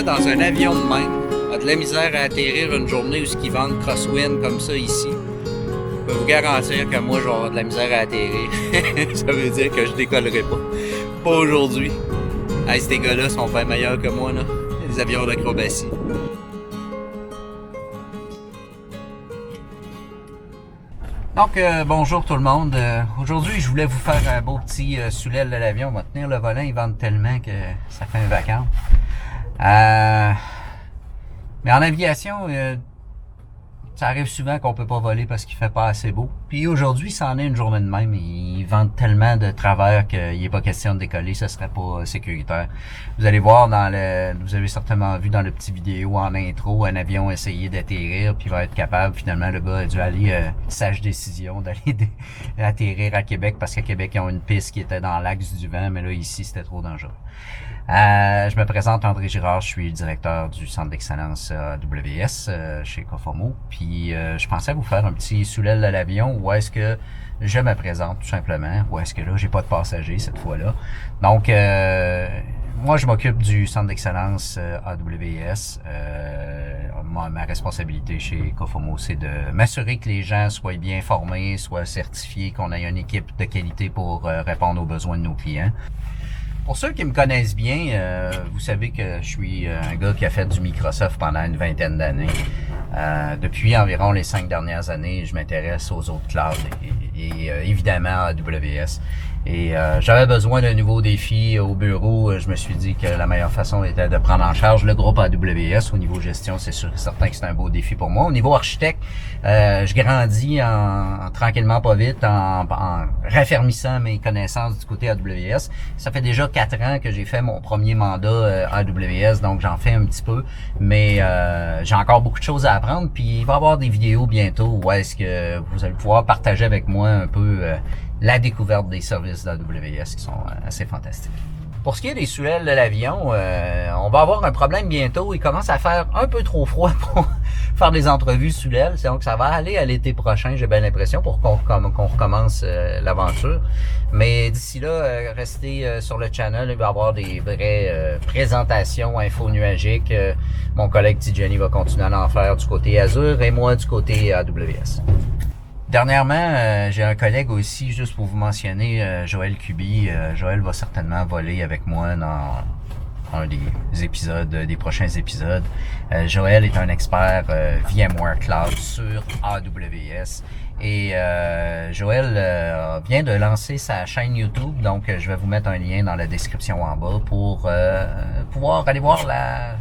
gars dans un avion de même a de la misère à atterrir une journée où ce qu'ils vendent crosswind comme ça ici, je peux vous garantir que moi, je vais avoir de la misère à atterrir. Ça veut dire que je décollerai pas. Pas aujourd'hui. Hey, ces gars-là sont pas meilleurs que moi, là. Les avions d'acrobatie. Donc, bonjour tout le monde. Aujourd'hui, je voulais vous faire un beau petit sous l'aile de l'avion. On va tenir le volant, ils vendent tellement que ça fait un vacances. Mais en aviation, ça arrive souvent qu'on peut pas voler parce qu'il fait pas assez beau. Puis aujourd'hui, c'en est une journée de même. Ils vendent tellement de travers qu'il n'est pas question de décoller, ce serait pas sécuritaire. Vous allez voir vous avez certainement vu dans le petit vidéo en intro, un avion essayer d'atterrir, puis il va être capable. Finalement, le gars a dû aller, sage décision, d'aller atterrir à Québec, parce qu'à Québec, ils ont une piste qui était dans l'axe du vent, mais là, ici, c'était trop dangereux. Je me présente André Girard, je suis le directeur du Centre d'excellence AWS chez Cofomo. Puis je pensais vous faire un petit sous l'aile de l'avion où est-ce que je me présente tout simplement, où est-ce que là j'ai pas de passagers cette fois-là. Donc moi je m'occupe du Centre d'excellence AWS. Ma responsabilité chez Cofomo, c'est de m'assurer que les gens soient bien formés, soient certifiés, qu'on ait une équipe de qualité pour répondre aux besoins de nos clients. Pour ceux qui me connaissent bien, vous savez que je suis un gars qui a fait du Microsoft pendant une vingtaine d'années. Depuis environ les 5 dernières années, je m'intéresse aux autres clouds et évidemment à AWS. Et j'avais besoin d'un nouveau défi au bureau. Je me suis dit que la meilleure façon était de prendre en charge le groupe AWS. Au niveau gestion, c'est sûr et certain que c'est un beau défi pour moi. Au niveau architecte, je grandis tranquillement pas vite en raffermissant mes connaissances du côté AWS. Ça fait déjà 4 ans que j'ai fait mon premier mandat AWS, donc j'en fais un petit peu. Mais j'ai encore beaucoup de choses à apprendre. Puis il va y avoir des vidéos bientôt où est-ce que vous allez pouvoir partager avec moi un peu la découverte des services d'AWS qui sont assez fantastiques. Pour ce qui est des sous ailes de l'avion, on va avoir un problème bientôt. Il commence à faire un peu trop froid pour faire des entrevues sous l'aile. Donc ça va aller à l'été prochain, j'ai bien l'impression, pour qu'on recommence l'aventure. Mais d'ici là, restez sur le channel. Il va y avoir des vraies présentations info-nuagiques. Mon collègue Tijani va continuer à en faire du côté Azure et moi du côté AWS. Dernièrement, j'ai un collègue aussi, juste pour vous mentionner, Joël Cuby. Joël va certainement voler avec moi dans un des épisodes, des prochains épisodes. Joël est un expert VMware Cloud sur AWS. Et Joël vient de lancer sa chaîne YouTube, donc je vais vous mettre un lien dans la description en bas pour pouvoir aller voir la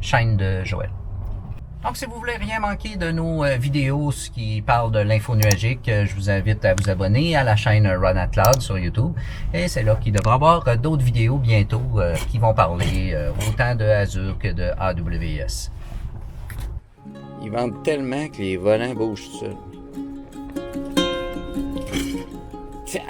chaîne de Joël. Donc, si vous voulez rien manquer de nos vidéos qui parlent de l'info nuagique, je vous invite à vous abonner à la chaîne Run at Cloud sur YouTube. Et c'est là qu'il devra y avoir d'autres vidéos bientôt qui vont parler autant de Azure que de AWS. Ils vendent tellement que les volants bougent tout seuls. Tiens,